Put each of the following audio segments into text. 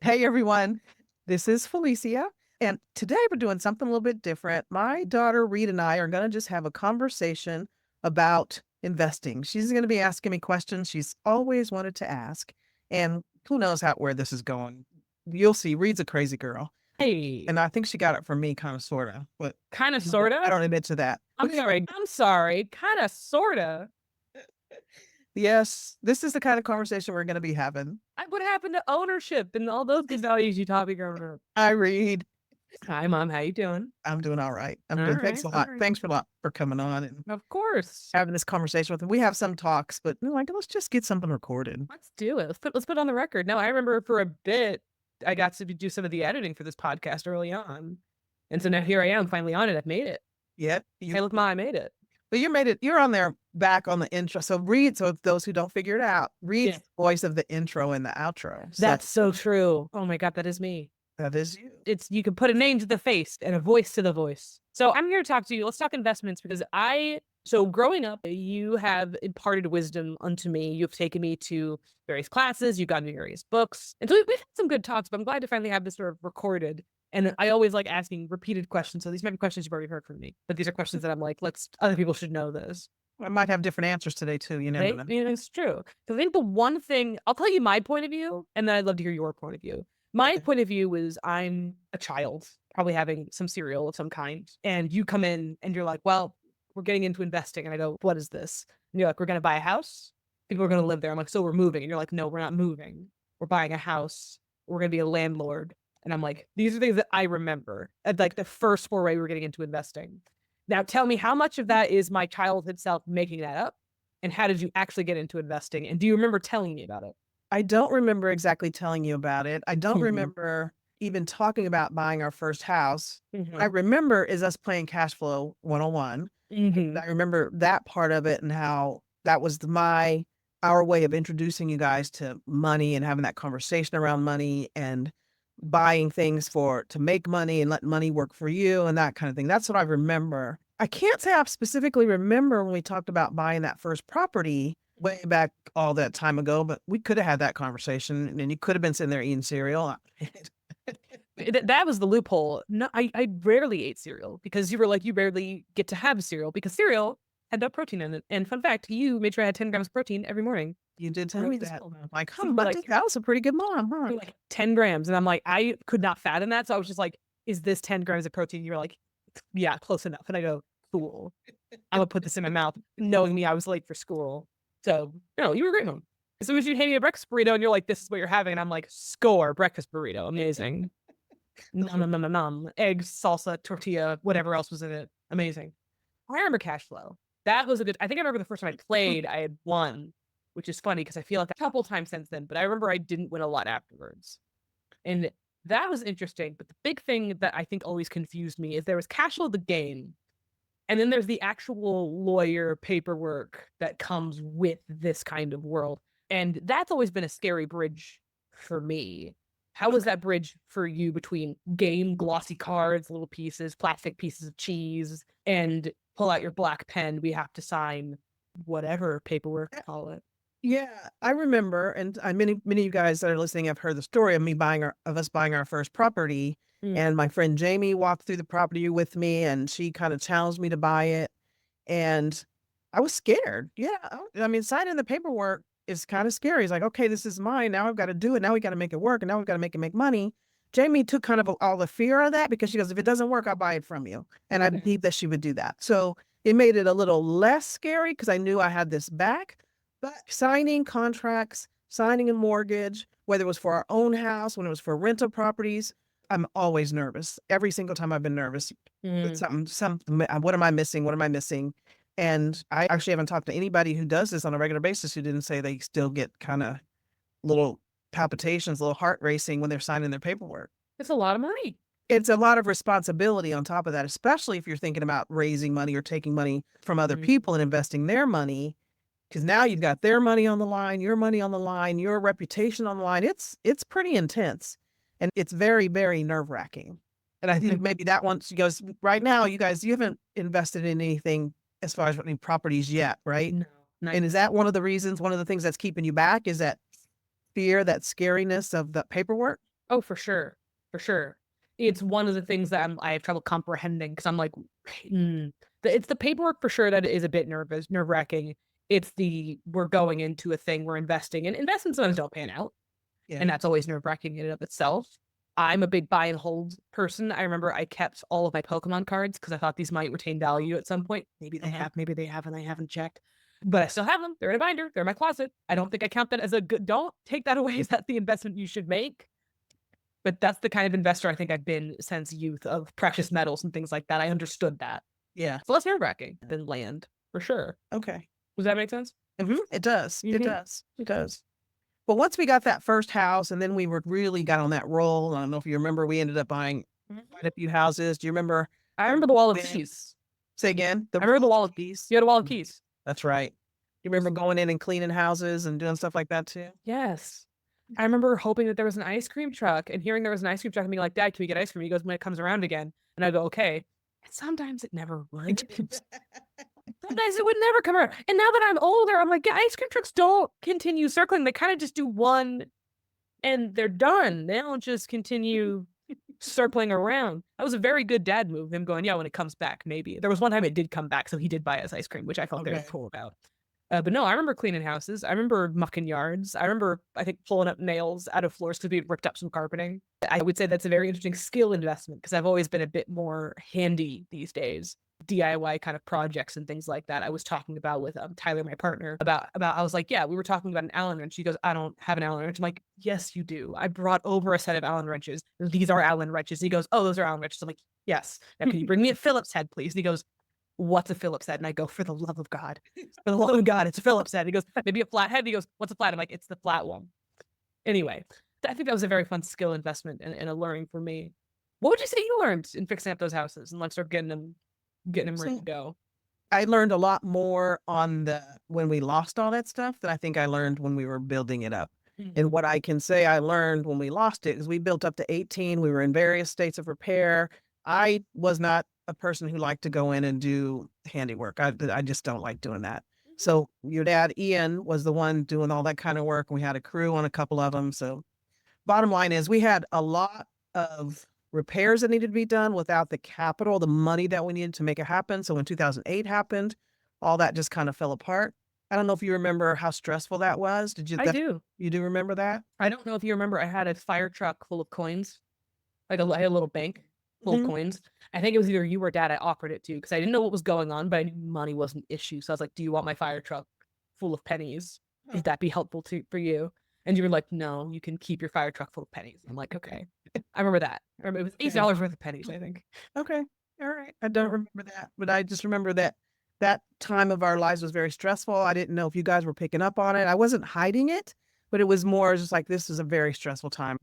Hey everyone, this is Felecia, and today we're doing something a little bit different. My daughter Reed and I are going to just have a conversation about investing. She's going to be asking me questions she's always wanted to ask, and who knows where this is going. You'll see. Reed's a crazy girl, Hey, and I think she got it from me, kind of, sort of. But kind of, I sort of. don't admit to that. I'm sorry. I'm sorry. Kind of, sort of. Yes, this is the kind of conversation we're going to be having. What happened to ownership and all those good values you taught me growing up? Hi, Reed. Hi, Mom. How you doing? I'm doing all right. I'm All good. Thanks right. a All lot. right. Thanks for a lot for coming on and Of course. having this conversation with him. We have some talks, but we're like, let's just get something recorded. Let's do it. Let's put it on the record. No, I remember for a bit I got to do some of the editing for this podcast early on, and so now here I am, finally on it. I've made it. Yep. Hey, look, Ma, I made it. But you made it. You're on there back on the intro. So Reed, so those who don't figure it out, Reed's Yeah. voice of the intro and the outro. So That's so true. Oh my God, that is me. that is you. You can put a name to the face and a voice to the voice. So I'm here to talk to you. Let's talk investments because so growing up, you have imparted wisdom unto me. You've taken me to various classes. You've gotten me various books. And so we've had some good talks, but I'm glad to finally have this sort of recorded. And I always like asking repeated questions. So these might be questions you've already heard from me, but these are questions that I'm like, other people should know this. I might have different answers today too. You never know. It's true. So I think the one thing, I'll tell you my point of view, and then I'd love to hear your point of view. My point of view is I'm a child, probably having some cereal of some kind, and you come in and you're like, well, we're getting into investing. And I go, what is this? And you're like, we're going to buy a house. People are going to live there. I'm like, so we're moving. And you're like, no, we're not moving. We're buying a house. We're going to be a landlord. And I'm like, these are things that I remember at like the first foray we were getting into investing. Now tell me how much of that is my childhood self making that up? And how did you actually get into investing? And do you remember telling me about it? I don't remember exactly telling you about it. I don't remember even talking about buying our first house. What I remember is us playing Cashflow 101. I remember that part of it and how that was our way of introducing you guys to money and having that conversation around money and buying things to make money and let money work for you and that kind of thing. That's what I remember. I can't say I specifically remember when we talked about buying that first property way back all that time ago, but we could have had that conversation and you could have been sitting there eating cereal. That was the loophole. No, I rarely ate cereal because you were like, you rarely get to have cereal because cereal had no protein in it. And fun fact, you made sure I had 10 grams of protein every morning. You did tell me that. Like, huh, Like, that was a pretty good mom, huh? like 10 grams. And I'm like, I could not fathom that. So I was just like, is this 10 grams of protein? You were like, yeah, close enough. And I go, cool. I'm gonna put this in my mouth, knowing me I was late for school. So, you were great home. As soon as you hand me a breakfast burrito and you're like, this is what you're having. And I'm like, score, breakfast burrito. Amazing. Nom. Eggs, salsa, tortilla, whatever else was in it. Amazing. I remember Cashflow. That was I think I remember the first time I played, I had won, which is funny because I feel like a couple times since then, but I remember I didn't win a lot afterwards. And that was interesting. But the big thing that I think always confused me is there was Cashflow the game. And then there's the actual lawyer paperwork that comes with this kind of world. And that's always been a scary bridge for me. How was that bridge for you between game, glossy cards, little pieces, plastic pieces of cheese, and pull out your black pen? We have to sign whatever paperwork, call it. Yeah, I remember, and many of you guys that are listening have heard the story of us buying our first property. And my friend Jamie walked through the property with me, and she kind of challenged me to buy it, and I was scared. Yeah, I mean, signing the paperwork is kind of scary. It's like, okay, this is mine. Now I've got to do it. Now we got to make it work, and now we've got to make it make money. Jamie took kind of all the fear of that because she goes, if it doesn't work, I'll buy it from you. And I believe that she would do that. So it made it a little less scary because I knew I had this back. But signing contracts, signing a mortgage, whether it was for our own house, when it was for rental properties, I'm always nervous. Every single time I've been nervous. Something, what am I missing? What am I missing? And I actually haven't talked to anybody who does this on a regular basis who didn't say they still get kind of little palpitations, little heart racing when they're signing their paperwork. It's a lot of money. It's a lot of responsibility on top of that, especially if you're thinking about raising money or taking money from other people and investing their money. Because now you've got their money on the line, your money on the line, your reputation on the line. It's pretty intense. And it's very, very nerve-wracking. And I think maybe that one, she goes, right now, you guys, you haven't invested in anything as far as any properties yet, right? No. And is that one of the reasons, one of the things that's keeping you back is that fear, that scariness of the paperwork? Oh, for sure. For sure. It's one of the things that I have trouble comprehending because I'm like, it's the paperwork for sure that is a bit nerve-wracking. It's we're going into a thing, we're investing, and investments sometimes don't pan out. Yeah. And that's always nerve-wracking in and of itself. I'm a big buy and hold person. I remember I kept all of my Pokemon cards because I thought these might retain value at some point. Maybe they have, maybe they haven't. I haven't checked. But I still have them. They're in a binder. They're in my closet. I don't think I count that as a good, don't take that away as that the investment you should make. But that's the kind of investor I think I've been since youth of precious metals and things like that. I understood that. Yeah. So less nerve-wracking than land, for sure. Okay. Does that make sense? It does. It Mhm. does. It does. But once we got that first house and then we really got on that roll, I don't know if you remember, we ended up buying quite a few houses. Do you remember? I remember the wall of when- keys. Say again? I remember the wall of keys. You had a wall of keys. That's right. You remember going in and cleaning houses and doing stuff like that too? Yes. I remember hoping that there was an ice cream truck and hearing there was an ice cream truck and being like, Dad, can we get ice cream? He goes, when it comes around again. And I go, okay. And sometimes it never would. Sometimes it would never come around. And now that I'm older, I'm like, yeah, ice cream trucks don't continue circling. They kind of just do one and they're done. They don't just continue circling around. That was a very good dad move, him going, yeah, when it comes back, maybe. There was one time it did come back, so he did buy us ice cream, which I felt very cool about. But no, I remember cleaning houses. I remember mucking yards. I remember, I think, pulling up nails out of floors because we ripped up some carpeting. I would say that's a very interesting skill investment because I've always been a bit more handy these days. DIY kind of projects and things like that. I was talking about with Tyler, my partner, about I was like, yeah, we were talking about an Allen wrench. She goes, I don't have an Allen wrench. I'm like, yes, you do. I brought over a set of Allen wrenches. These are Allen wrenches. He goes, oh, those are Allen wrenches. I'm like, yes. Now, can you bring me a Phillips head, please? And he goes, what's a Phillips head? And I go, for the love of God. For the love of God, it's a Phillips head. He goes, maybe a flat head. He goes, what's a flat? I'm like, it's the flat one. Anyway, I think that was a very fun skill investment and a learning for me. What would you say you learned in fixing up those houses and like start getting them ready to go? I learned a lot more when we lost all that stuff than I think I learned when we were building it up. And what I can say I learned when we lost it is we built up to 18. We were in various states of repair. I was not a person who liked to go in and do handiwork. I just don't like doing that. So your dad, Ian, was the one doing all that kind of work. We had a crew on a couple of them. So bottom line is we had a lot of repairs that needed to be done without the capital, the money that we needed to make it happen. So when 2008 happened, all that just kind of fell apart. I don't know if you remember how stressful that was. I do. You do remember that? I don't know if you remember, I had a fire truck full of coins. I had a little bank full of coins. I think it was either you or Dad I offered it to because I didn't know what was going on, but I knew money was an issue. So I was like, do you want my fire truck full of pennies? Would that be helpful for you? And you were like, no, you can keep your fire truck full of pennies. I'm like, okay. I remember that. I remember it was $8 worth of pennies, I think. Okay. All right. I don't remember that, but I just remember that time of our lives was very stressful. I didn't know if you guys were picking up on it. I wasn't hiding it, but it was more just like, this is a very stressful time.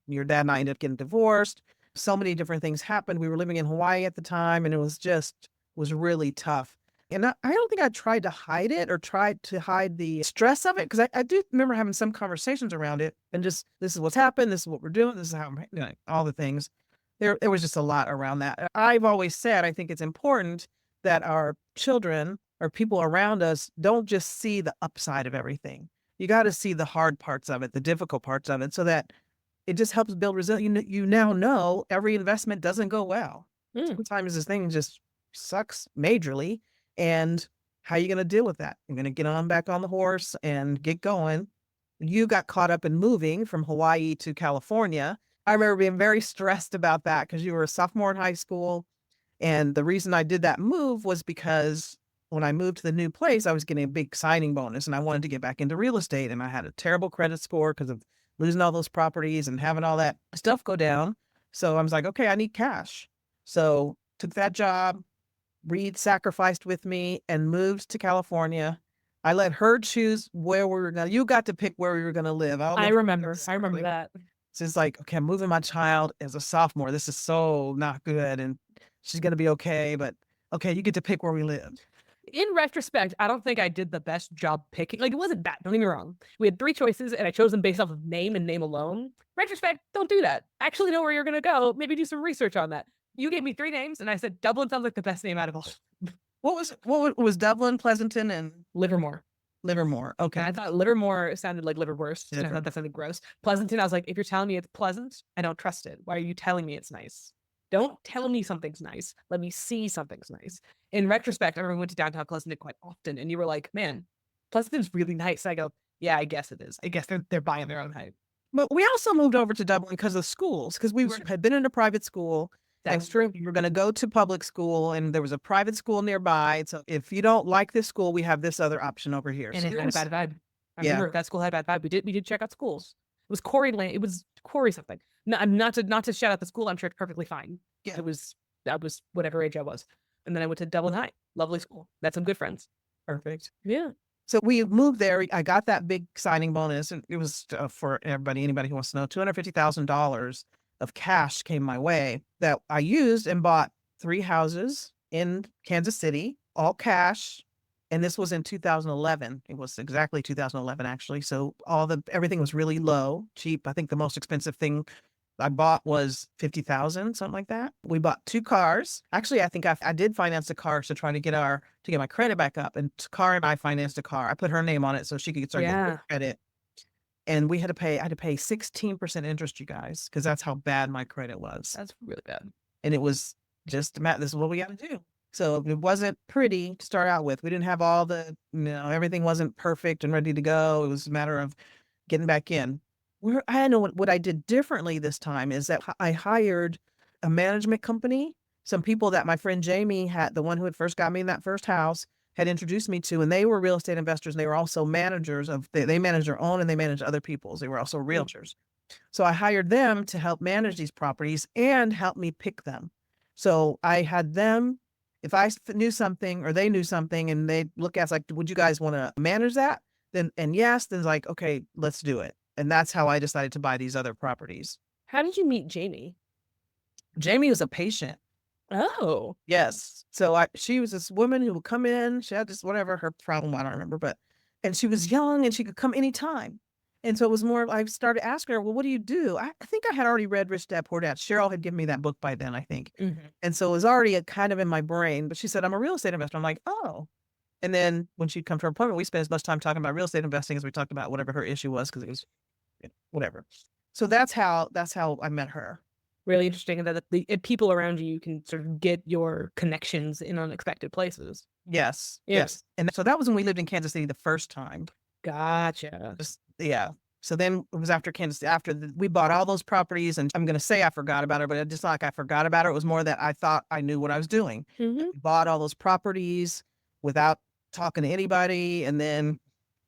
Your dad and I ended up getting divorced. So many different things happened. We were living in Hawaii at the time, and it was really tough. And I don't think I tried to hide it or tried to hide the stress of it because I do remember having some conversations around it and just, this is what's happened. This is what we're doing. This is how I'm doing all the things. There was just a lot around that. I've always said, I think it's important that our children or people around us don't just see the upside of everything. You got to see the hard parts of it, the difficult parts of it, so that it just helps build resilience. You now know every investment doesn't go well. Sometimes this thing just sucks majorly. And how are you going to deal with that? You're going to get back on the horse and get going. You got caught up in moving from Hawaii to California. I remember being very stressed about that because you were a sophomore in high school. And the reason I did that move was because when I moved to the new place, I was getting a big signing bonus and I wanted to get back into real estate. And I had a terrible credit score because of losing all those properties and having all that stuff go down. So I was like, okay, I need cash. So took that job. Reed sacrificed with me and moved to California. I let her choose where we were going to, you got to pick where we were going to live. I remember that. So it's like, okay, I'm moving my child as a sophomore. This is so not good. And she's going to be okay. But okay, you get to pick where we live. In retrospect, I don't think I did the best job picking. Like, it wasn't bad. Don't get me wrong. We had 3 choices and I chose them based off of name and name alone. Retrospect, don't do that. Actually know where you're going to go. Maybe do some research on that. You gave me 3 names and I said, Dublin sounds like the best name out of all. What was Dublin, Pleasanton, and Livermore? Livermore. And Okay. I thought Livermore sounded like liverwurst. And I thought that sounded gross. Pleasanton, I was like, if you're telling me it's pleasant, I don't trust it. Why are you telling me it's nice? Don't tell me something's nice. Let me see something's nice. In retrospect, I remember we went to downtown Pleasanton quite often, and you were like, man, Pleasanton's really nice. And I go, yeah, I guess it is. I guess they're buying their own hype. But we also moved over to Dublin because of schools, because had been in a private school. That's And true. we were going to go to public school, and there was a private school nearby. So if you don't like this school, we have this other option over here. And So it there had a was- bad vibe. I Yeah. remember that school had a bad vibe. We did check out schools. It was Corey Lane. It was Corey something. No, not to shout out the school. I'm sure it's perfectly fine. Yeah. That was whatever age I was. And then I went to Dublin High. Lovely school. Met some good friends. Perfect. Yeah. So we moved there. I got that big signing bonus, and it was for anybody who wants to know, $250,000 of cash came my way that I used and bought 3 houses in Kansas City, all cash. And this was in 2011. It was exactly 2011, actually. So everything was really low, cheap. I think the most expensive thing I bought was 50,000, something like that. We bought 2 cars. Actually, I think I did finance the cars to try to get my credit back up. And Car and I financed a car. I put her name on it so she could start getting Yeah. credit. And I had to pay 16% interest, you guys, because that's how bad my credit was. That's really bad. And it was just, Matt, this is what we got to do. So it wasn't pretty to start out with. We didn't have all everything wasn't perfect and ready to go. It was a matter of getting back in. I know what I did differently this time is that I hired a management company, some people that my friend Jamie the one who had first got me in that first house, had introduced me to, and they were real estate investors. And they were also managers they managed their own and they managed other people's. They were also realtors. So I hired them to help manage these properties and help me pick them. So I had them, if I knew something or they knew something and they look at us like, would you guys want to manage that? Then it's like, okay, let's do it. And that's how I decided to buy these other properties. How did you meet Jamie? Jamie was a patient. Oh. Yes. So she was this woman who would come in. She had whatever her problem, I don't remember, and she was young and she could come anytime. And so it was more, I started asking her, well, what do you do? I think I had already read Rich Dad Poor Dad. Cheryl had given me that book by then, I think. Mm-hmm. And so it was already kind of in my brain, but she said, I'm a real estate investor. I'm like, oh. And then when she'd come to her appointment, we spent as much time talking about real estate investing as we talked about whatever her issue was, because it was whatever. So that's how I met her. Really interesting that the people around you can sort of get your connections in unexpected places. Yes. Yeah. Yes. And so that was when we lived in Kansas City the first time. Gotcha. Yeah. So then it was after Kansas City, we bought all those properties, and I'm going to say I forgot about her, but it's just not like I forgot about her. It was more that I thought I knew what I was doing. Mm-hmm. We bought all those properties without talking to anybody. And then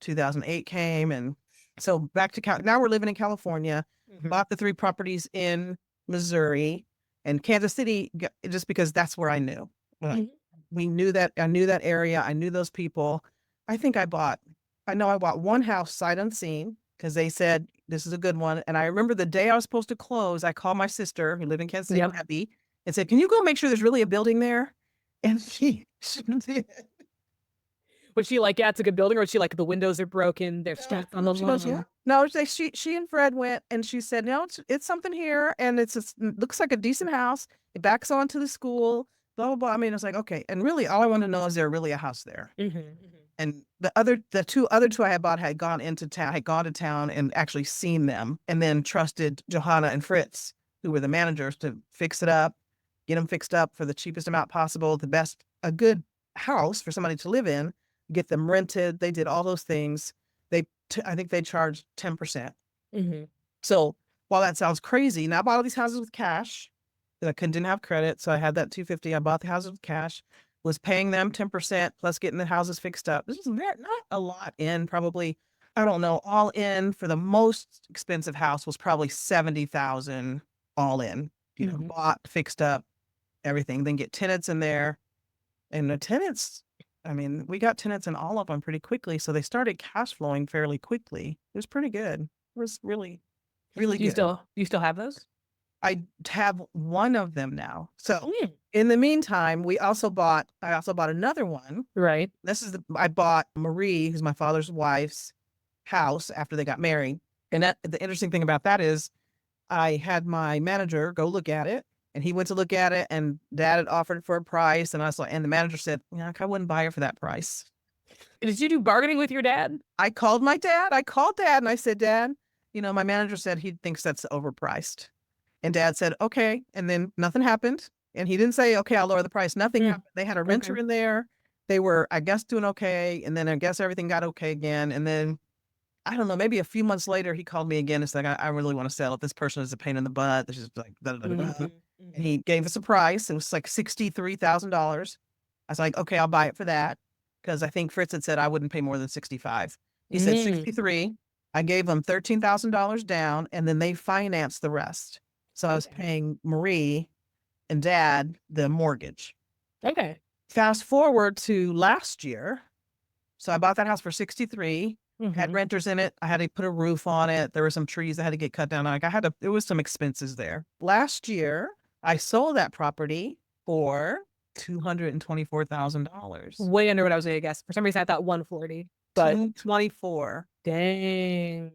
2008 came. And so back to now we're living in California, bought the 3 properties in Missouri and Kansas City, just because that's where I knew. We knew that I knew that area. I knew those people. I bought 1 house sight unseen because they said, this is a good one. And I remember the day I was supposed to close, I called my sister who lived in Kansas City, Abby, and said, can you go make sure there's really a building there? And she did. Was she like, yeah, it's a good building, or was she like, the windows are broken, they're stuck on the lawn? No, she and Fred went, and she said, no, it's something here, and it looks like a decent house. It backs onto the school, blah, blah, blah. I mean, it's like, okay. And really, all I want to know is there really a house there? Mm-hmm. Mm-hmm. And the other two I had bought had gone to town and actually seen them, and then trusted Johanna and Fritz, who were the managers, to fix it up, get them fixed up for the cheapest amount possible, a good house for somebody to live in, get them rented. They did all those things. I think they charged 10%. Mm-hmm. So while that sounds crazy, now I bought all these houses with cash. I didn't have credit, so I had that $250. I bought the houses with cash, was paying them 10% plus getting the houses fixed up. This is not a lot in, probably, I don't know, all in for the most expensive house was probably $70,000 all in. Bought, fixed up, everything. Then get tenants in there, and the tenants, I mean, we got tenants in all of them pretty quickly, so they started cash flowing fairly quickly. It was pretty good. It was really, really good. Do you still have those? I have one of them now. So in the meantime, I also bought another one. Right. I bought Marie, who's my father's wife's house after they got married. And the interesting thing about that is I had my manager go look at it, and he went to look at it, and Dad had offered for a price. And I was like, and the manager said, I wouldn't buy it for that price. Did you do bargaining with your dad? I called my dad. I called dad and I said, Dad, my manager said he thinks that's overpriced. And dad said, okay. And then nothing happened. And he didn't say, okay, I'll lower the price. Nothing happened. They had a renter Okay. in there. They were, I guess, doing okay. And then I guess everything got okay again. And then I don't know, maybe a few months later, he called me again and said, I really want to sell it. This person is a pain in the butt. This is like, da, da, da, da. Mhm. And he gave us a price. It was like $63,000. I was like, okay, I'll buy it for that. Because I think Fritz had said I wouldn't pay more than 65. He said 63. I gave them $13,000 down and then they financed the rest. So I was paying Marie and dad the mortgage. Okay. Fast forward to last year. So I bought that house for 63. Had renters in it. I had to put a roof on it. There were some trees that had to get cut down. Like there was some expenses there. Last year, I sold that property for $224,000. Way under what I was gonna guess. For some reason I thought 140. But 224. dang.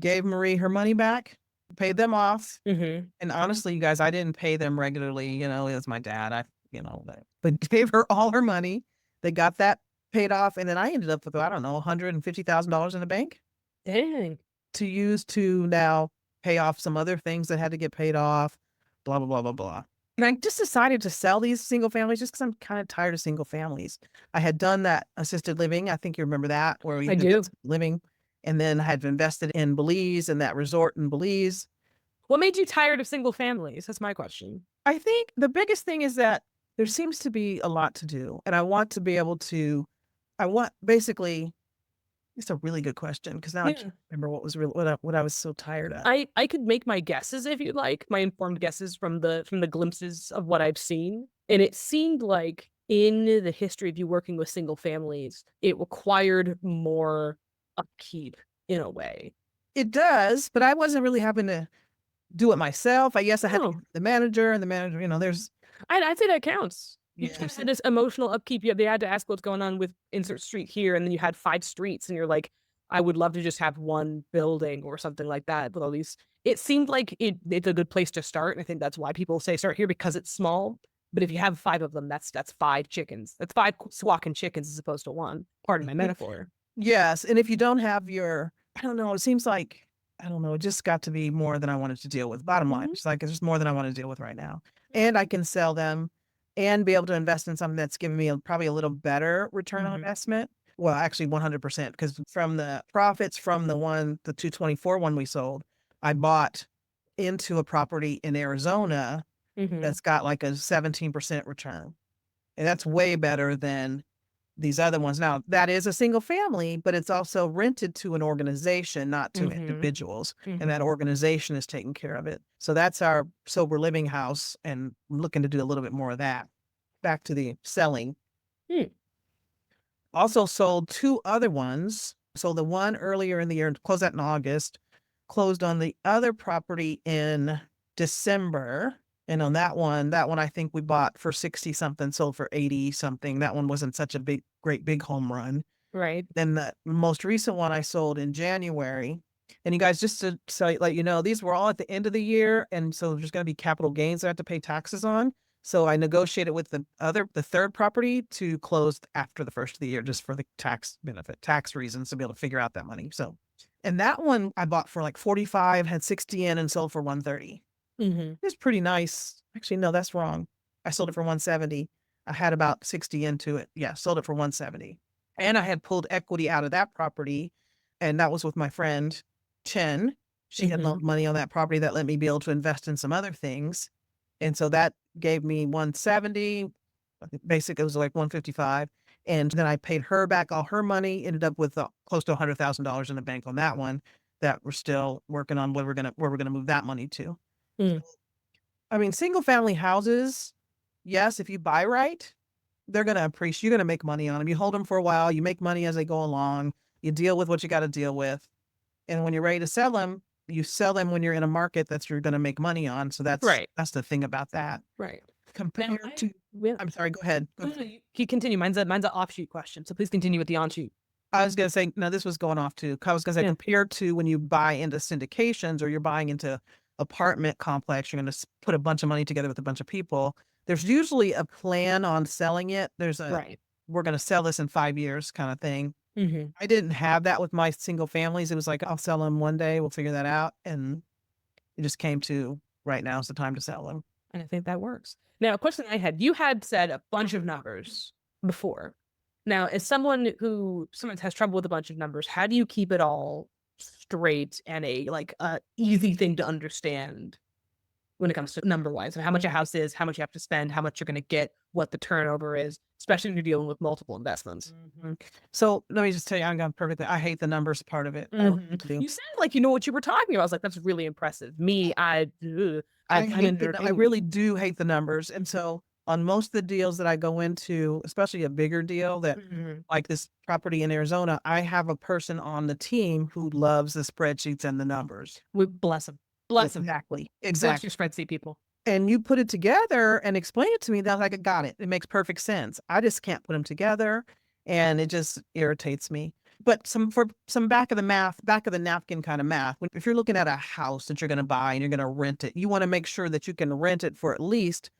Gave Marie her money back, paid them off. Mm-hmm. And honestly, you guys, I didn't pay them regularly. It was my dad. But gave her all her money. They got that paid off. And then I ended up with, I don't know, $150,000 in the bank Dang. to use to now pay off some other things that had to get paid off, blah, blah, blah, blah, blah. And I just decided to sell these single families just because I'm kind of tired of single families. I had done that assisted living. I think you remember that, where we I do. living. And then I had invested in Belize and that resort in Belize. What made you tired of single families? That's my question. I think the biggest thing is that there seems to be a lot to do. And I want to be able to, basically, it's a really good question because now I can't remember what was what I was so tired of. I could make my guesses if you'd like, my informed guesses from the glimpses of what I've seen. And it seemed like in the history of you working with single families, it required more upkeep in a way. It does, but I wasn't really having to do it myself. I guess I had to get the manager and the manager, there's. I'd say that counts. You Yeah. had this emotional upkeep. They had to ask what's going on with insert street here, and then you had 5 streets, and you're like, I would love to just have one building or something like that. But at least it seemed like it's a good place to start. And I think that's why people say start here because it's small. But if you have 5 of them, that's 5 chickens. That's 5 squawking chickens as opposed to one. Pardon my metaphor. Yes, and if you don't have I don't know, it seems like, I don't know, it just got to be more than I wanted to deal with. Bottom line, it's like, it's just more than I want to deal with right now. And I can sell them and be able to invest in something that's giving me probably a little better return on investment. Well, actually 100%, because from the profits from the 224 one we sold, I bought into a property in Arizona that's got like a 17% return. And that's way better than these other ones. Now, that is a single family, but it's also rented to an organization, not to individuals. And that organization is taking care of it. So that's our sober living house, and I'm looking to do a little bit more of that. Back to the selling. Also sold 2 other ones. So the one earlier in the year, closed that in August, closed on the other property in December. And on that one I think we bought for 60 something, sold for 80 something. That one wasn't such a great big home run. Right. Then the most recent one I sold in January. And you guys, just to let you know, these were all at the end of the year. And so there's going to be capital gains I have to pay taxes on. So I negotiated with the third property to close after the first of the year, just for the tax reasons, to be able to figure out that money. So, and that one I bought for like 45, had 60 in, and sold for 130. It's pretty nice. Actually, no, that's wrong. I sold it for 170. I had about 60 into it. Yeah, sold it for 170. And I had pulled equity out of that property, and that was with my friend Chen. She had loaned money on that property that let me be able to invest in some other things. And so that gave me 170. Basically, it was like 155. And then I paid her back all her money, ended up with close to $100,000 in the bank on that one, that we're still working on where we're gonna move that money to. I mean, single family houses, yes, if you buy right, they're going to appreciate, you're going to make money on them. You hold them for a while, you make money as they go along, you deal with what you got to deal with. And when you're ready to sell them, you sell them when you're in a market that you're going to make money on. So that's the thing about that. Right. Compared to, I'm sorry, go ahead. You continue. Mine's an offshoot question. So please continue with the onshoot. I was going to say, no, this was going off too. I was going to say, compared to when you buy into syndications or you're buying into apartment complex, you're going to put a bunch of money together with a bunch of people. There's usually a plan on selling it. There's we're going to sell this in 5 years kind of thing. Mhm. I didn't have that with my single families. It was like, I'll sell them one day. We'll figure that out. And it just came to right now is the time to sell them. And I think that works. Now, a question I had, you had said a bunch of numbers before. Now, as someone who sometimes has trouble with a bunch of numbers, how do you keep it all straight and a easy thing to understand when it comes to number wise and how much a house is, how much you have to spend, how much you're going to get, what the turnover is, especially when you're dealing with multiple investments? So let me just tell you, I'm going perfect. I hate the numbers part of it. I really do. You sounded like you know what you were talking about. I was like, that's really impressive. Me, I'm I really do hate the numbers. And so on most of the deals that I go into, especially a bigger deal that like this property in Arizona, I have a person on the team who loves the spreadsheets and the numbers. We bless them. Bless them. Exactly. Bless Exactly. your spreadsheet people. And you put it together and explain it to me. That's like, I got it. It makes perfect sense. I just can't put them together and it just irritates me. But for some back of the napkin kind of math, if you're looking at a house that you're going to buy and you're going to rent it, you want to make sure that you can rent it for at least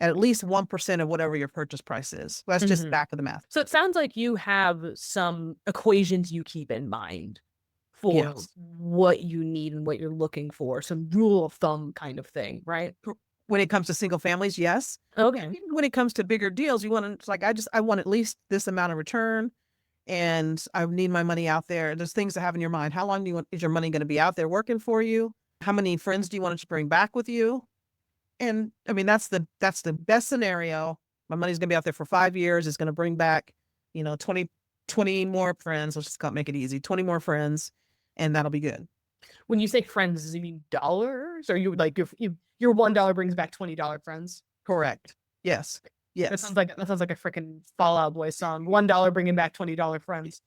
1% of whatever your purchase price is. That's just back of the math. So it sounds like you have some equations you keep in mind for what you need and what you're looking for. Some rule of thumb kind of thing, right? When it comes to single families, yes. Okay. Even when it comes to bigger deals, you want to, it's like, I want at least this amount of return and I need my money out there. There's things to have in your mind. How long is your money going to be out there working for you? How many friends do you want to bring back with you? And I mean, that's the best scenario. My money's going to be out there for 5 years. It's going to bring back, 20 more friends. Let's just make it easy. 20 more friends and that'll be good. When you say friends, does it mean dollars? Or you like your $1 brings back $20 friends? Correct. Yes. Yes. That sounds like a freaking Fall Out Boy song. $1 bringing back $20 friends.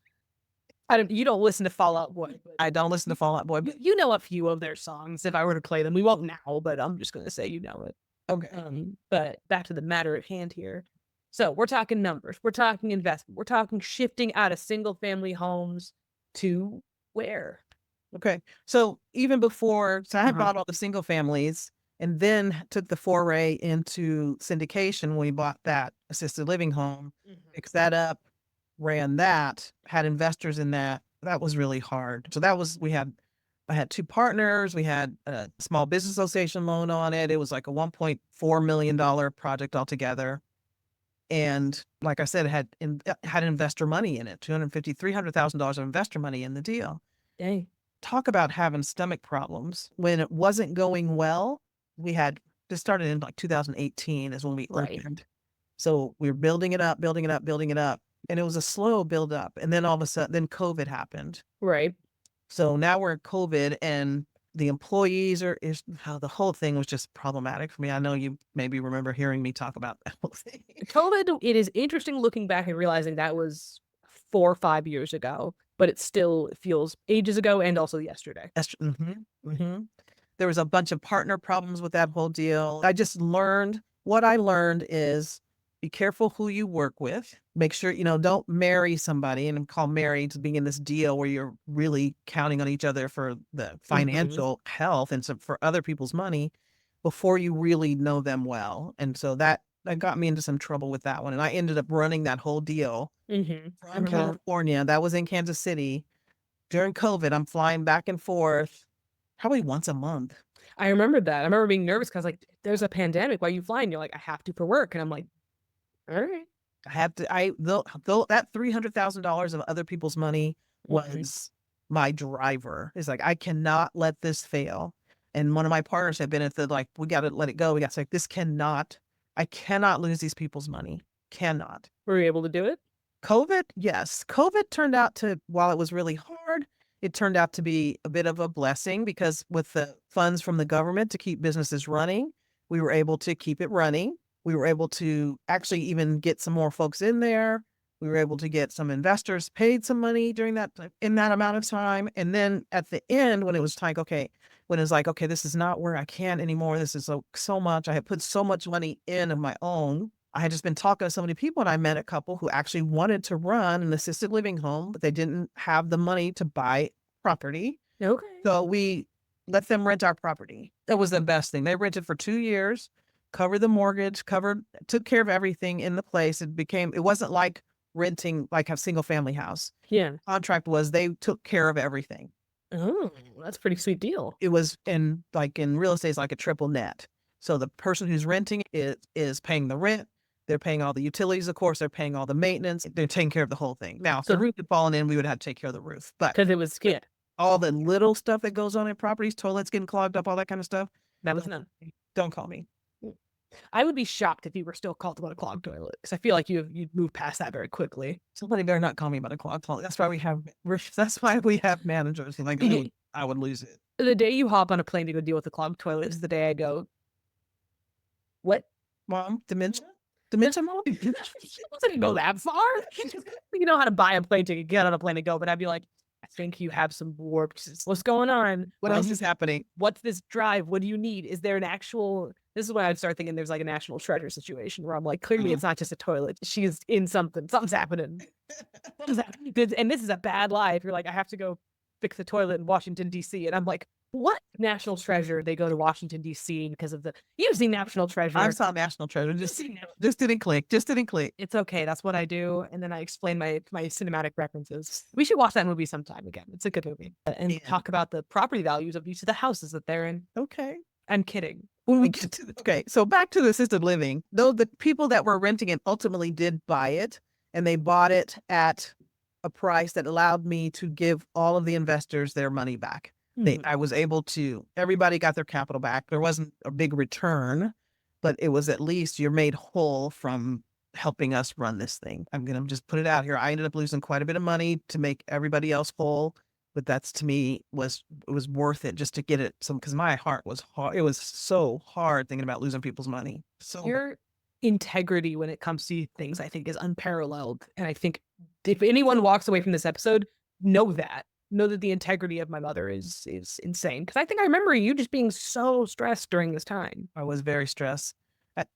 You don't listen to Fall Out Boy. I don't listen to Fall Out Boy, but you know a few of their songs. If I were to play them, we won't now, but I'm just gonna say you know it. okay. But back to the matter at hand here. So we're talking numbers, we're talking investment, we're talking shifting out of single family homes to where? Okay. So even before, I had bought all the single families and then took the foray into syndication when we bought that assisted living home, fixed that up, ran that, had investors in that. That was really hard. So I had 2 partners. We had a small business association loan on it. It was like a $1.4 million project altogether. And like I said, it had investor money in it, $250,000, $300,000 of investor money in the deal. Dang. Talk about having stomach problems. When it wasn't going well, this started in like 2018 is when we opened. So we were building it up. And it was a slow build up. And then all of a sudden, then COVID happened. Right. So now we're in COVID and the employees how the whole thing was just problematic for me. I know you maybe remember hearing me talk about that whole thing. COVID, it is interesting looking back and realizing that was 4 or 5 years ago, but it still feels ages ago and also yesterday. There was a bunch of partner problems with that whole deal. What I learned is be careful who you work with. Make sure, don't marry somebody and call married to being in this deal where you're really counting on each other for the financial health and for other people's money before you really know them well. And so that got me into some trouble with that one. And I ended up running that whole deal from California. That was in Kansas City. During COVID, I'm flying back and forth probably once a month. I remember that. I remember being nervous because like, there's a pandemic. Why are you flying? You're like, I have to for work. And I'm like, all right. I had to, that $300,000 of other people's money was my driver. It's like, I cannot let this fail. And one of my partners had been at we got to let it go. I cannot lose these people's money. Cannot. Were you able to do it? COVID? Yes. COVID turned out while it was really hard, it turned out to be a bit of a blessing because with the funds from the government to keep businesses running, we were able to keep it running. We were able to actually even get some more folks in there. We were able to get some investors paid some money in that amount of time. And then at the end, when it was like, okay, this is not where I can anymore. This is so much. I had put so much money in of my own. I had just been talking to so many people and I met a couple who actually wanted to run an assisted living home, but they didn't have the money to buy property. Okay. So we let them rent our property. That was the best thing. They rented for 2 years. Covered the mortgage, took care of everything in the place. It wasn't like renting, like a single family house. Yeah. Contract was they took care of everything. Oh, that's a pretty sweet deal. It was in real estate, it's like a triple net. So the person who's renting is paying the rent. They're paying all the utilities, of course. They're paying all the maintenance. They're taking care of the whole thing. Now, if the roof had fallen in, we would have to take care of the roof. But because it was all the little stuff that goes on in properties, toilets getting clogged up, all that kind of stuff, that was none. don't call me. I would be shocked if you were still called about a clogged toilet, because I feel like you'd move past that very quickly. Somebody better not call me about a clogged toilet. That's why we have managers. Like, I would lose it. The day you hop on a plane to go deal with the clogged toilet is the day I go, what? Mom, dementia? Dementia, Mom? It doesn't go that far. You know how to buy a plane ticket, get on a plane and go, but I'd be like, I think you have some warps. What's going on? What else is happening? What's this drive? What do you need? Is there an actual... This is when I'd start thinking there's like a national treasure situation where I'm like, clearly it's not just a toilet. She's in something. Something's happening. What is that? And this is a bad lie. If you're like, I have to go fix the toilet in Washington, D.C. And I'm like, what national treasure? They go to Washington, D.C. because of the using national treasure. I saw national treasure. Just didn't click. Just didn't click. It's okay. That's what I do. And then I explain my cinematic references. We should watch that movie sometime again. It's a good movie. And talk about the property values of each of the houses that they're in. Okay. I'm kidding. When we get to okay, so back to the assisted living, though the people that were renting it ultimately did buy it, and they bought it at a price that allowed me to give all of the investors their money back. I was able to, everybody got their capital back. There wasn't a big return, but it was at least you're made whole from helping us run this thing. I'm going to just put it out here. I ended up losing quite a bit of money to make everybody else whole. But that's, to me, it was worth it just to get it because my heart was hard. It was so hard thinking about losing people's money. So your integrity when it comes to things, I think, is unparalleled. And I think if anyone walks away from this episode, know that the integrity of my mother is insane. Because I think I remember you just being so stressed during this time. I was very stressed.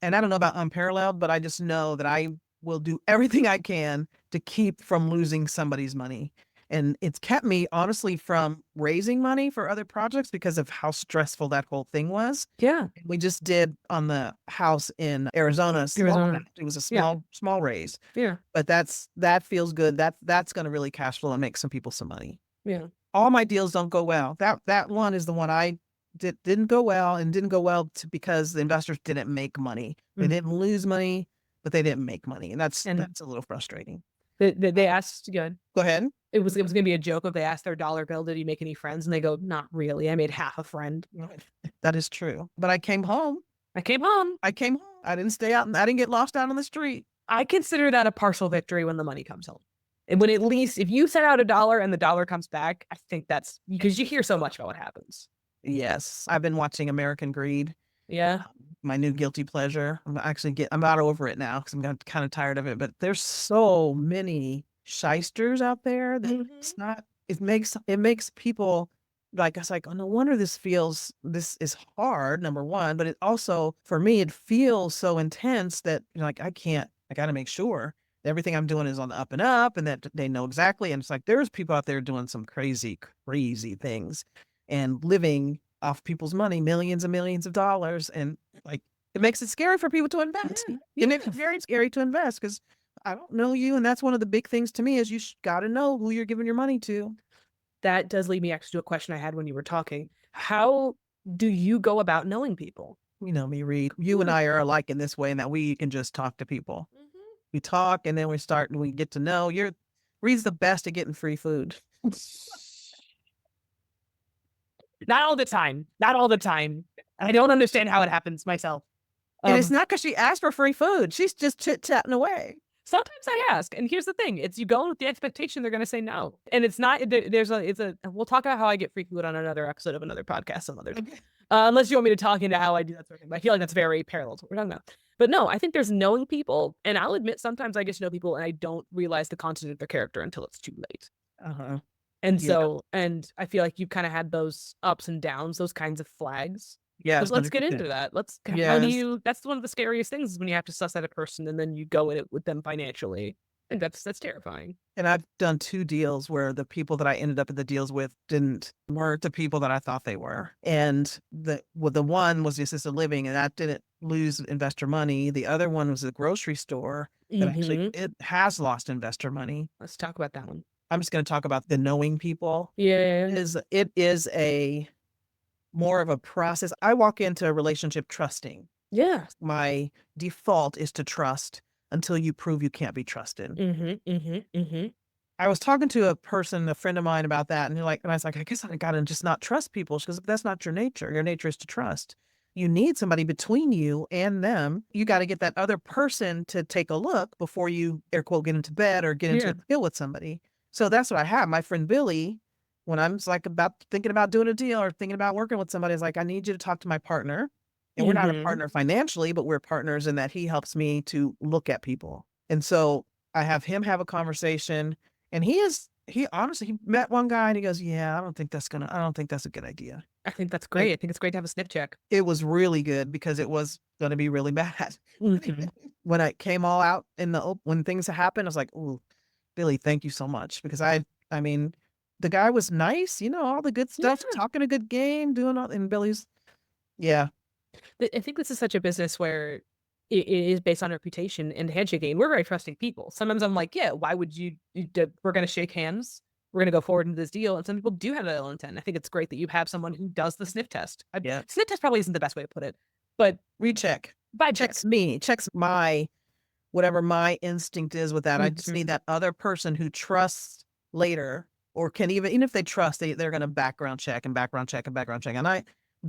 And I don't know about unparalleled, but I just know that I will do everything I can to keep from losing somebody's money. And it's kept me, honestly, from raising money for other projects because of how stressful that whole thing was. Yeah. We just did on the house in Arizona. It was a small raise. Yeah. But that feels good. That's going to really cash flow and make some people some money. Yeah. All my deals don't go well. That one is the one I didn't go well, and didn't go well because the investors didn't make money. They didn't lose money, but they didn't make money. And that's a little frustrating. They asked, go ahead. It was going to be a joke if they asked their dollar bill, did you make any friends? And they go, not really. I made half a friend. That is true. But I came home. I didn't stay out, and I didn't get lost out on the street. I consider that a partial victory when the money comes home. And when at least if you set out $1 and the dollar comes back, I think that's because you hear so much about what happens. Yes. I've been watching American Greed. Yeah. My new guilty pleasure. I'm not over it now because I'm kind of tired of it, but there's so many shysters out there that it's not, it makes people like, it's like, oh, no wonder this is hard, number one, but it also, for me, it feels so intense that like, I got to make sure that everything I'm doing is on the up and up and that they know exactly. And it's like, there's people out there doing some crazy, crazy things and living off people's money, millions and millions of dollars. And like, it makes it scary for people to invest. Yeah. And it's very scary to invest because I don't know you. And that's one of the big things to me is you got to know who you're giving your money to. That does lead me actually to a question I had when you were talking. How do you go about knowing people? You know me, Reed. You and I are alike in this way in that we can just talk to people. We talk and then we get to know. Reed's the best at getting free food. Not all the time. I don't understand how it happens myself. And it's not because she asked for free food. She's just chit-chatting away. Sometimes I ask, and here's the thing: it's you go with the expectation they're going to say no, and it's not. We'll talk about how I get free food on another episode of another podcast some other time. Unless you want me to talk into how I do that sort of thing. I feel like that's very parallel to what we're talking about. But no, I think there's knowing people, and I'll admit sometimes I get to know people and I don't realize the content of their character until it's too late. And so, and I feel like you've kind of had those ups and downs, those kinds of flags. Yeah. Let's get into that. That's one of the scariest things is when you have to suss out a person and then you go in it with them financially. And that's terrifying. And I've done 2 deals where the people that I ended up in the deals with weren't the people that I thought they were. And the one was the assisted living, and that lose investor money. The other one was a grocery store that actually it has lost investor money. Let's talk about that one. I'm just going to talk about the knowing people. Yeah. It is a more of a process. I walk into a relationship trusting. Yeah. My default is to trust until you prove you can't be trusted. I was talking to a person, a friend of mine, about that, and I was like, I guess I gotta just not trust people. Because that's not your nature. Your nature is to trust. You need somebody between you and them. You got to get that other person to take a look before you, air quote, get into bed or get into a deal with somebody. So that's what I have. My friend Billy, when I'm like thinking about doing a deal or thinking about working with somebody, is like, I need you to talk to my partner. And we're not a partner financially, but we're partners in that he helps me to look at people. And so I have him have a conversation. And he honestly, he met one guy and he goes, yeah, I don't think that's a good idea. I think that's great. I think it's great to have a sniff check. It was really good because it was going to be really bad. When I came all out when things happened, I was like, "Ooh, Billy, thank you so much." Because I mean, the guy was nice, all the good stuff, talking a good game, doing all, and Billy's, yeah. I think this is such a business where it is based on reputation and handshaking. We're very trusting people. Sometimes I'm like, yeah, why would we're going to shake hands. We're going to go forward into this deal. And some people do have that ill intent. I think it's great that you have someone who does the sniff test. Sniff test probably isn't the best way to put it, but recheck. Checks my, whatever my instinct is with that. I just need that other person who trusts later, or can even if they trust, they're going to background check. And do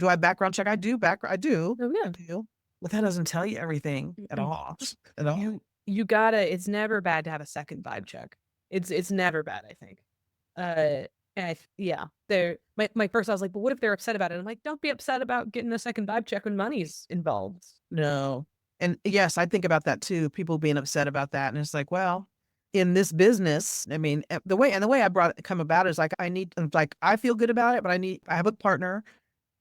I background check? I do. I do. Oh, yeah. I do. But that doesn't tell you everything at all. You gotta, it's never bad to have a second vibe check. It's never bad, I think. And my first, I was like, but what if they're upset about it? I'm like, don't be upset about getting a second vibe check when money's involved. No. And yes, I think about that too. People being upset about that. And it's like, well, in this business, I mean, the way I come about is like, I feel good about it, but I have a partner.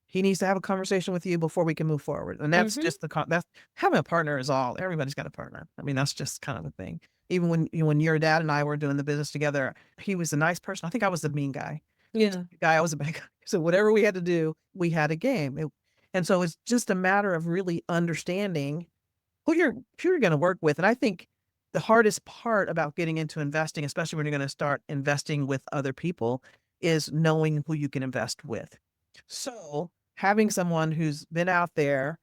He needs to have a conversation with you before we can move forward. And that's just that's having a partner is all. Everybody's got a partner. I mean, that's just kind of the thing. Even when your dad and I were doing the business together, he was a nice person. I think I was the mean guy. Yeah. I was a bad guy. So whatever we had to do, we had a game. And so it's just a matter of really understanding who you're going to work with. And I think the hardest part about getting into investing, especially when you're going to start investing with other people, is knowing who you can invest with. So having someone who's been out there,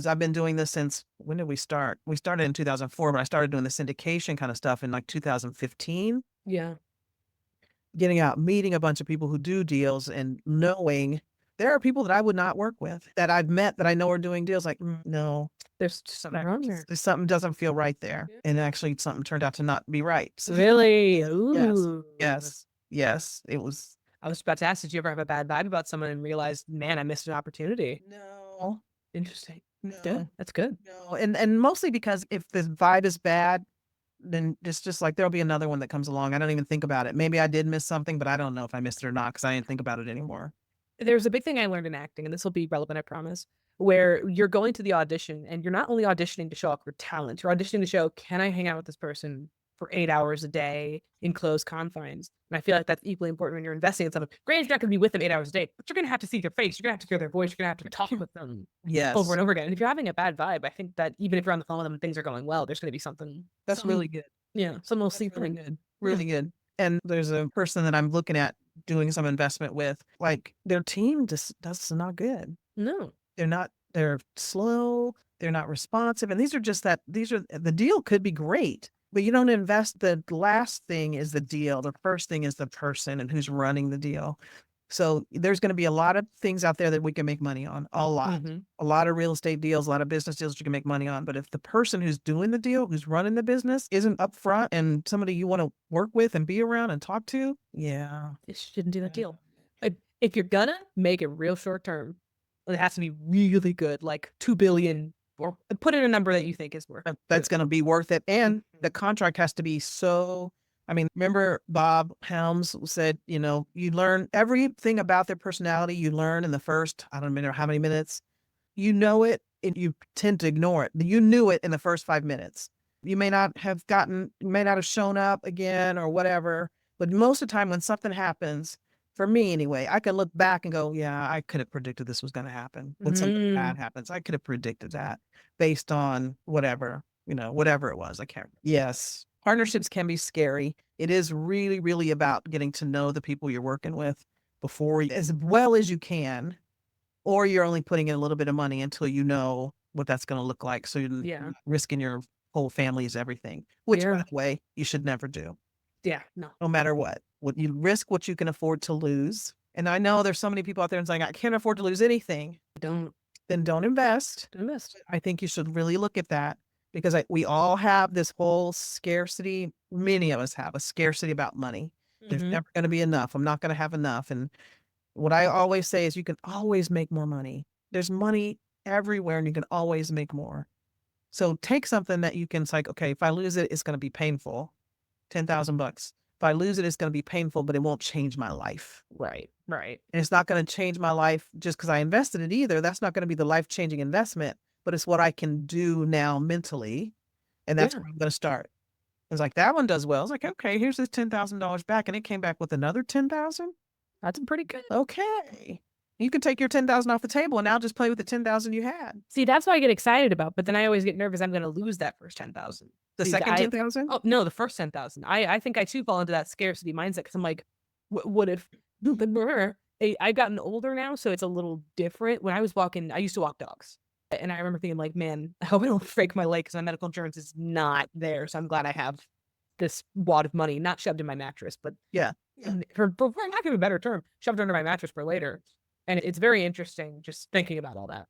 I've been doing this since, when did we start? We started in 2004, but I started doing the syndication kind of stuff in like 2015. Yeah. Getting out, meeting a bunch of people who do deals and knowing there are people that I would not work with that I've met that I know are doing deals. Like, no, there's something wrong there. There's something doesn't feel right there. Yeah. And actually something turned out to not be right. So, really? Ooh. Yes. It was. I was about to ask, did you ever have a bad vibe about someone and realize, man, I missed an opportunity? No. Interesting. No. That's good. No. And mostly because if the vibe is bad, then it's just like, there'll be another one that comes along. I don't even think about it. Maybe I did miss something, but I don't know if I missed it or not because I didn't think about it anymore. There's a big thing I learned in acting, and this will be relevant, I promise, where you're going to the audition and you're not only auditioning to show off your talent, you're auditioning to show, can I hang out with this person for 8 hours a day in closed confines? And I feel like that's equally important when you're investing in someone. Granted, you're not going to be with them 8 hours a day, but you're going to have to see their face. You're going to have to hear their voice. You're going to have to talk with them over and over again. And if you're having a bad vibe, I think that even if you're on the phone with them and things are going well, there's going to be something. That's really good. Yeah. Something will seep really good. Really good. And there's a person that I'm looking at doing some investment with, like their team that's not good. No. They're slow. They're not responsive. And the deal could be great, but you don't invest. The last thing is the deal. The first thing is the person and who's running the deal. So there's going to be a lot of things out there that we can make money on. A lot of real estate deals, a lot of business deals you can make money on. But if the person who's doing the deal, who's running the business, isn't upfront and somebody you want to work with and be around and talk to, it shouldn't do that deal. If you're gonna make it real short term, it has to be really good, like $2 billion, or put in a number that you think is worth. That's going to be worth it, and the contract has to be so. I mean, remember Bob Helms said, you learn everything about their personality. You learn in the first, I don't remember how many minutes. You know it, and you tend to ignore it. You knew it in the first 5 minutes. You may not have shown up again or whatever. But most of the time when something happens, For me anyway, I can look back and go, yeah, I could have predicted this was going to happen when something bad happens. I could have predicted that based on whatever, whatever it was. I can't. Yes. Partnerships can be scary. It is really, really about getting to know the people you're working with as well as you can, or you're only putting in a little bit of money until you know what that's going to look like. So you're Yeah. risking your whole family's everything, which by Yeah. the way, you should never do. Yeah. No. No matter what you risk what you can afford to lose. And I know there's so many people out there and saying, I can't afford to lose anything. Don't Then don't invest. invest. I think you should really look at that because we all have this whole scarcity. Many of us have a scarcity about money. There's never going to be enough. I'm not going to have enough. And what I always say is you can always make more money. There's money everywhere and you can always make more. So take something that you can, it's like, okay, if I lose it, it's going to be painful. $10,000. If I lose it, it's going to be painful, but it won't change my life. Right. Right. And it's not going to change my life just because I invested it either. That's not going to be the life-changing investment, but it's what I can do now mentally. And that's where I'm going to start. It's like, that one does well. It's like, okay, here's this $10,000 back. And it came back with another 10,000. That's pretty good. Okay. You can take your 10,000 off the table and now just play with the 10,000 you had. See, that's what I get excited about. But then I always get nervous I'm going to lose that first 10,000. The second 10,000? Oh, no, the first 10,000. I think I too fall into that scarcity mindset because I'm like, what if I've gotten older now, so it's a little different. When I was walking, I used to walk dogs. And I remember thinking like, man, I hope I don't break my leg because my medical insurance is not there. So I'm glad I have this wad of money, not shoved in my mattress, but for lack of a better term, shoved under my mattress for later. And it's very interesting just thinking about all that.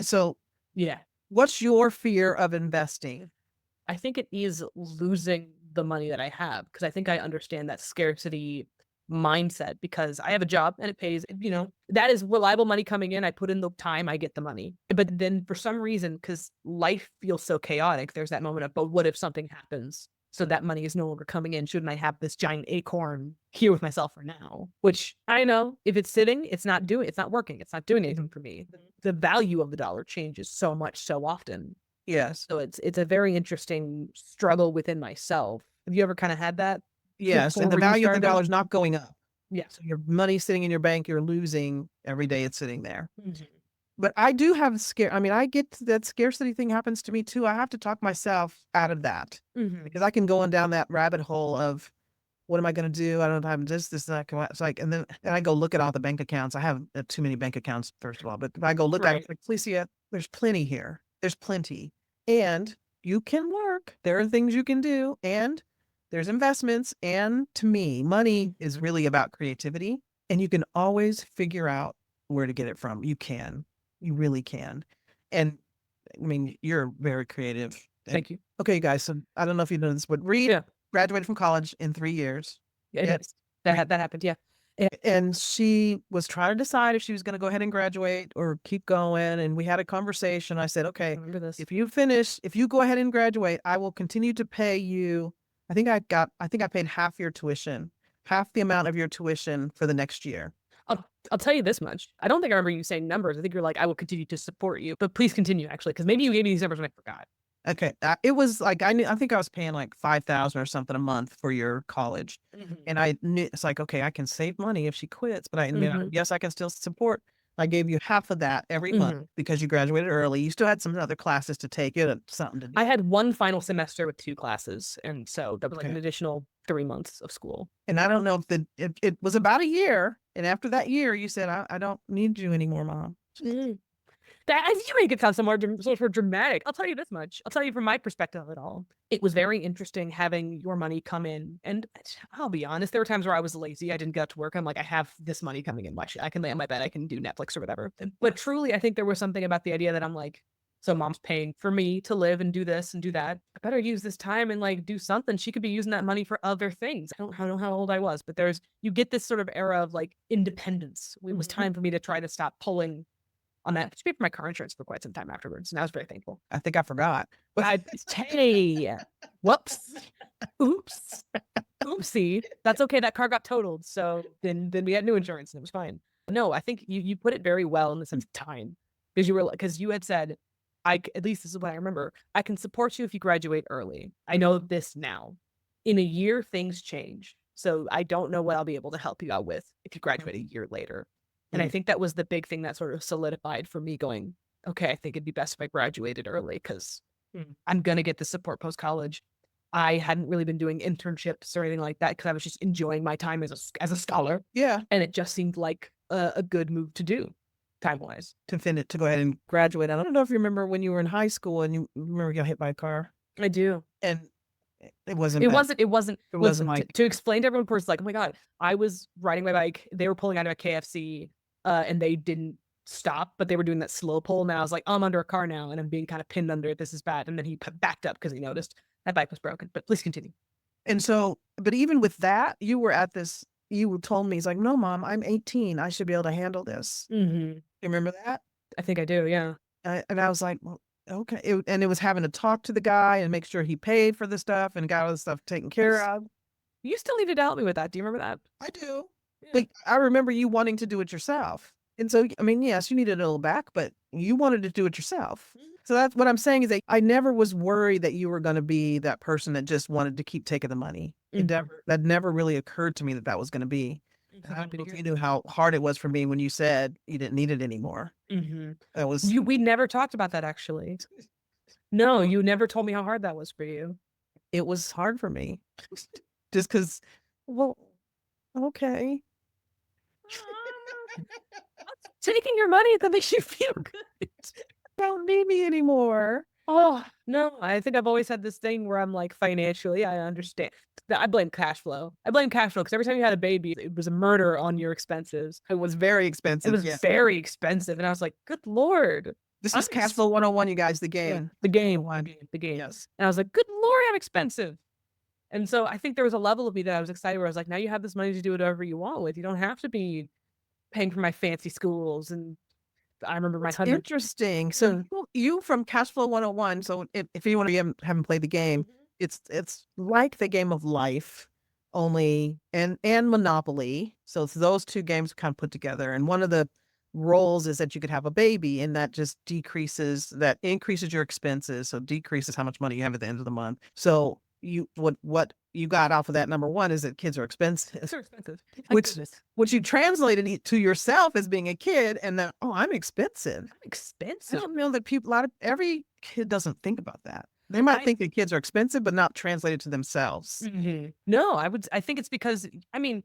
So Yeah. what's your fear of investing? I think it is losing the money that I have because I think I understand that scarcity mindset because I have a job and it pays, that is reliable money coming in. I put in the time, I get the money. But then for some reason, because life feels so chaotic, there's that moment of, but what if something happens? So that money is no longer coming in. Shouldn't I have this giant acorn here with myself for now? Which I know if it's sitting, it's not working. It's not doing anything for me. The value of the dollar changes so much, so often. Yes. So it's a very interesting struggle within myself. Have you ever kind of had that? Yes. And the value of the dollar is not going up. Yeah. So your money's sitting in your bank, you're losing every day it's sitting there. But I do have I get that scarcity thing happens to me too. I have to talk myself out of that because I can go on down that rabbit hole of what am I going to do? I don't have this, and that. It's like, and I go look at all the bank accounts. I have too many bank accounts, first of all, but if I go look at it, it's like, Felecia, there's plenty here. There's plenty. And you can work. There are things you can do. And there's investments. And to me, money is really about creativity. And you can always figure out where to get it from. You can. You really can. And I mean, you're very creative. Thank you. Okay, guys. So I don't know if you know this, but Reed graduated from college in 3 years. That happened. Yeah. And she was trying to decide if she was going to go ahead and graduate or keep going. And we had a conversation. I said, okay, if you go ahead and graduate, I will continue to pay you. I think I paid half your tuition, half the amount of your tuition for the next year. I'll tell you this much. I don't think I remember you saying numbers. I think you're like, I will continue to support you, but please continue actually. Cause maybe you gave me these numbers and I forgot. Okay. It was like, I think I was paying like 5,000 or something a month for your college. And I knew it's like, okay, I can save money if she quits, but yes, I can still support. I gave you half of that every month because you graduated early. You still had some other classes to take. You had something to do. I had one final semester with 2 classes. And so that was like an additional 3 months of school. And I don't know if it was about a year. And after that year, you said, I don't need you anymore, Mom. You make it sound so much more dramatic. I'll tell you this much. I'll tell you from my perspective of it all. It was very interesting having your money come in. And I'll be honest, there were times where I was lazy. I didn't get to work. I'm like, I have this money coming in. I can lay on my bed. I can do Netflix or whatever. But truly, I think there was something about the idea that I'm like, so Mom's paying for me to live and do this and do that. I better use this time and like do something. She could be using that money for other things. I don't know how old I was, but you get this sort of era of like independence. It was time for me to try to stop pulling on that. I paid for my car insurance for quite some time afterwards, and I was very thankful. I think I forgot. Hey, whoops, oops, oopsie. That's okay. That car got totaled, so then we had new insurance, and it was fine. No, I think you put it very well in the sense of time, because you had said, at least this is what I remember. I can support you if you graduate early. I know this now. In a year, things change. So I don't know what I'll be able to help you out with if you graduate a year later. And I think that was the big thing that sort of solidified for me going, okay, I think it'd be best if I graduated early because I'm going to get the support post-college. I hadn't really been doing internships or anything like that because I was just enjoying my time as a scholar. Yeah. And it just seemed like a good move to do time-wise. To finish, to go ahead and graduate. I don't know if you remember when you were in high school and you remember you got hit by a car. I do. And it wasn't Listen, like to explain to everyone, of course, like, oh my God, I was riding my bike. They were pulling out of a KFC and they didn't stop, but they were doing that slow pull. And I was like, oh, I'm under a car now and I'm being kind of pinned under it. This is bad. And then he backed up because he noticed that bike was broken. But please continue. And so, but even with that, you were at this, you told me, he's like, no, Mom, I'm 18. I should be able to handle this. You remember that? I think I do. Yeah. And I was like, well, okay. And it was having to talk to the guy and make sure he paid for the stuff and got all the stuff taken care of. You still needed to help me with that. Do you remember that? I do. Yeah. Like, I remember you wanting to do it yourself. And so, I mean, yes, you needed a little back, but you wanted to do it yourself. So that's what I'm saying is that I never was worried that you were going to be that person that just wanted to keep taking the money. That never really occurred to me that was going to be. I don't know if you knew how hard it was for me when you said you didn't need it anymore. That was we never talked about that actually. No, you never told me how hard that was for you. It was hard for me, just because. Well, okay. Taking your money that makes you feel good. Don't need me anymore. Oh no, I think I've always had this thing where I'm like, financially, I understand. I blame Cashflow. Because every time you had a baby, it was a murder on your expenses. It was very expensive. It was very expensive, and I was like, good Lord. This is Cashflow 101, you guys. The game. The game. Yes. And I was like, good Lord, I'm expensive. And so I think there was a level of me that I was excited where I was like, now you have this money to do whatever you want with. You don't have to be paying for my fancy schools. And I remember my husband. Interesting. So you from Cashflow 101. So if you want to haven't played the game, it's like the game of life, only and Monopoly. So it's those two games kind of put together. And one of the roles is that you could have a baby, and that just increases your expenses. So decreases how much money you have at the end of the month. So what you got off of that, number one, is that kids are expensive. They're expensive. Which you translated to yourself as being a kid, and then, oh, I'm expensive. I don't know that every kid doesn't think about that. They might think that kids are expensive, but not translated to themselves. No, I think it's because, I mean,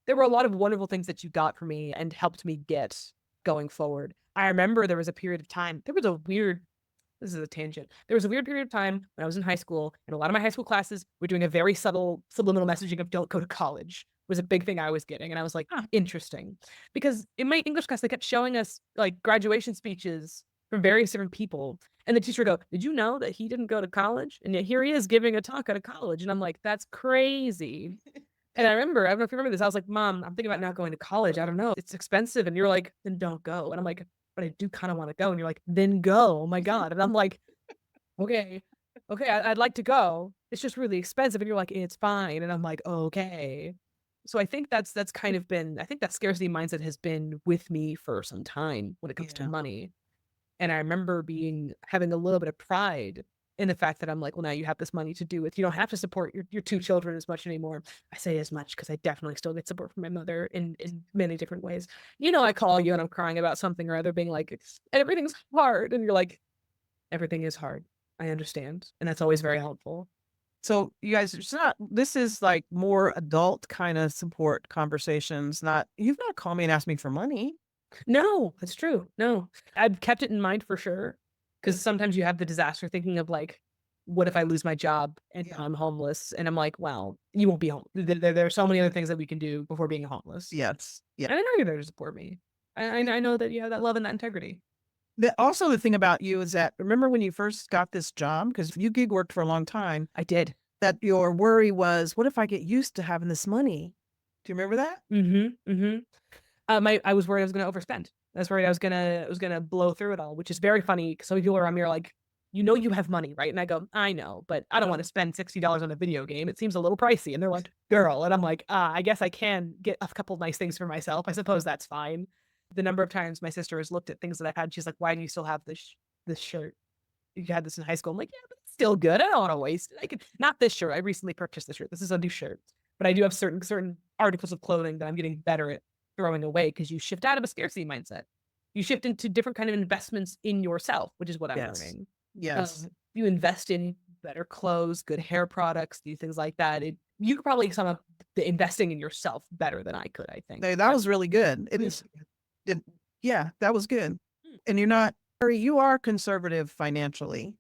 there were a lot of wonderful things that you got for me and helped me get going forward. I remember there was a period of time, this is a tangent. There was a weird period of time when I was in high school, and a lot of my high school classes were doing a very subtle subliminal messaging of don't go to college was a big thing I was getting. And I was like, interesting. Because in my English class, they kept showing us like graduation speeches from various different people. And the teacher would go, did you know that he didn't go to college? And yet here he is giving a talk at a college. And I'm like, that's crazy. And I don't know if you remember this. I was like, Mom, I'm thinking about not going to college. I don't know. It's expensive. And you're like, then don't go. And I'm like, but I do kind of want to go. And you're like, then go. Oh my God. And I'm like, okay, I'd like to go. It's just really expensive. And you're like, it's fine. And I'm like, okay. So I think that's kind of been, I think that scarcity mindset has been with me for some time when it comes to money. And I remember having a little bit of pride in the fact that I'm like, well, now you have this money to do it. You don't have to support your two children as much anymore. I say as much because I definitely still get support from my mother in many different ways. I call you and I'm crying about something or other, being like, everything's hard. And you're like, everything is hard. I understand. And that's always very helpful. So you guys, this is like more adult kind of support conversations. You've not called me and asked me for money. No, that's true. No, I've kept it in mind for sure. Because sometimes you have the disaster thinking of like, what if I lose my job and I'm homeless? And I'm like, well, you won't be home. There are so many other things that we can do before being homeless. Yes. Yeah. And I know you're there to support me. I know that you have that love and that integrity. Also, the thing about you is that, remember when you first got this job? Because you gig worked for a long time. I did. That your worry was, what if I get used to having this money? Do you remember that? I was worried I was going to overspend. I was worried I was gonna blow through it all, which is very funny because some people around me are like, you have money, right? And I go, I know, but I don't want to spend $60 on a video game. It seems a little pricey. And they're like, girl. And I'm like, I guess I can get a couple of nice things for myself. I suppose that's fine. The number of times my sister has looked at things that I've had, she's like, why do you still have this shirt? You had this in high school. I'm like, yeah, but it's still good. I don't want to waste it. Not this shirt. I recently purchased this shirt. This is a new shirt. but I do have certain articles of clothing that I'm getting better at throwing away because you shift out of a scarcity mindset. You shift into different kind of investments in yourself, which is what I'm Yes. learning. Yes. You invest in better clothes, good hair products, do things like that. You could probably sum up the investing in yourself better than I could, I think. That was really good. It is. Yeah, that was good. And you are conservative financially,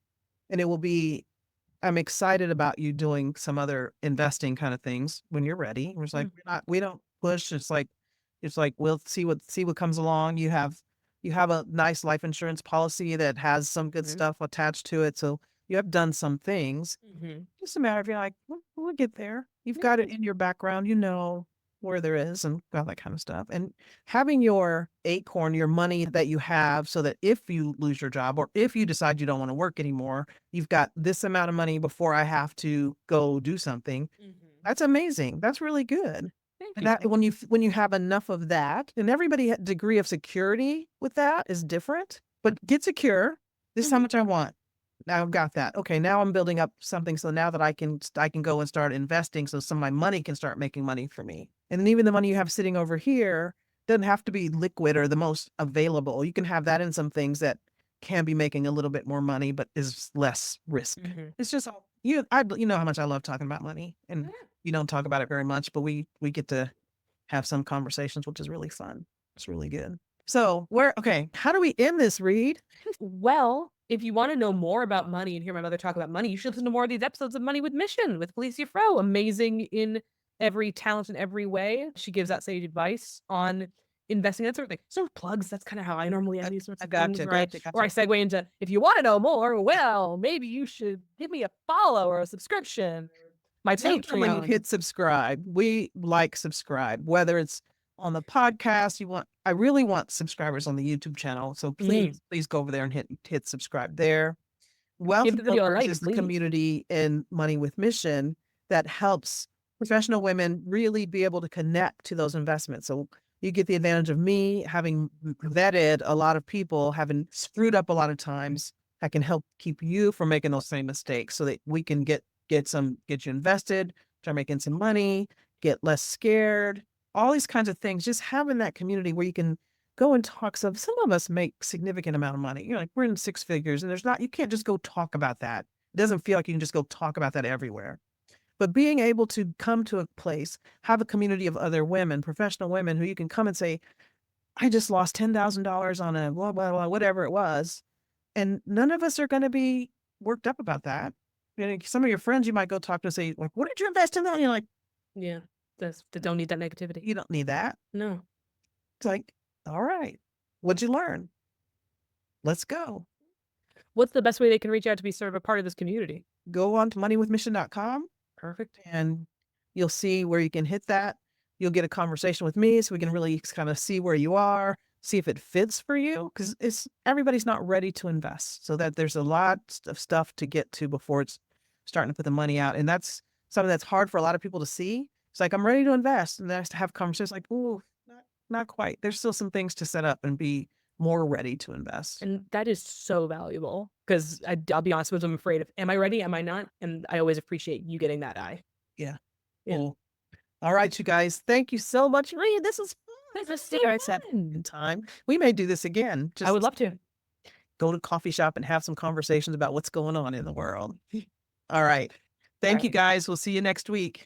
and it will be, I'm excited about you doing some other investing kind of things when you're ready. It's like, we don't push. It's like, we'll see what comes along. You have a nice life insurance policy that has some good stuff attached to it. So you have done some things. Just a matter of, you're like, we'll get there. You've got it in your background, where there is and all that kind of stuff. And having your acorn, your money that you have, so that if you lose your job or if you decide you don't want to work anymore, you've got this amount of money before I have to go do something. That's amazing. That's really good. And that when you have enough of that, and everybody degree of security with that is different, but get secure. This is how much I want. Now I've got that. Okay, now I'm building up something so now that I can go and start investing so some of my money can start making money for me. And then even the money you have sitting over here doesn't have to be liquid or the most available. You can have that in some things that can be making a little bit more money, but is less risk. It's just you know how much I love talking about money, and you don't talk about it very much, but we get to have some conversations, which is really fun. It's really good. So how do we end this, Reed? Well, if you want to know more about money and hear my mother talk about money, you should listen to more of these episodes of Money with Mission with Felecia Froe. Amazing in every talent in every way. She gives out sage advice on investing, that sort of thing. So plugs, that's kind of how I normally end these sorts of things, right? Or I segue into, if you want to know more, well, maybe you should give me a follow or a subscription. My Patreon. Hit subscribe. We like subscribe, whether it's on the podcast. I really want subscribers on the YouTube channel. So please go over there and hit subscribe there. Wealth Builders is the community in Money with Mission that helps professional women really be able to connect to those investments. So you get the advantage of me having vetted a lot of people, having screwed up a lot of times. I can help keep you from making those same mistakes so that we can get you invested, start making some money, get less scared, all these kinds of things. Just having that community where you can go and talk. So some of us make significant amount of money. You're like, we're in six figures, and you can't just go talk about that. It doesn't feel like you can just go talk about that everywhere. But being able to come to a place, have a community of other women, professional women, who you can come and say, I just lost $10,000 on a blah, blah, blah, whatever it was. And none of us are going to be worked up about that. Some of your friends you might go talk to and say, like, what did you invest in that? And you're like, yeah, they don't need that negativity. You don't need that. No. It's like, all right, what'd you learn? Let's go. What's the best way they can reach out to be sort of a part of this community? Go on to moneywithmission.com. Perfect. And you'll see where you can hit that. You'll get a conversation with me so we can really kind of see where you are, see if it fits for you, because everybody's not ready to invest. So that there's a lot of stuff to get to before it's starting to put the money out. And that's something that's hard for a lot of people to see. It's like, I'm ready to invest. And then I have to have conversations like, oh, not quite. There's still some things to set up and be more ready to invest. And that is so valuable, because I'll be honest with you, I'm afraid of, am I ready? Am I not? And I always appreciate you getting that eye. Yeah. Cool. All right, you guys. Thank you so much. Reed, this is fun. This is time. We may do this again. I would love to. Go to a coffee shop and have some conversations about what's going on in the world. All right. Thank you, guys. We'll see you next week.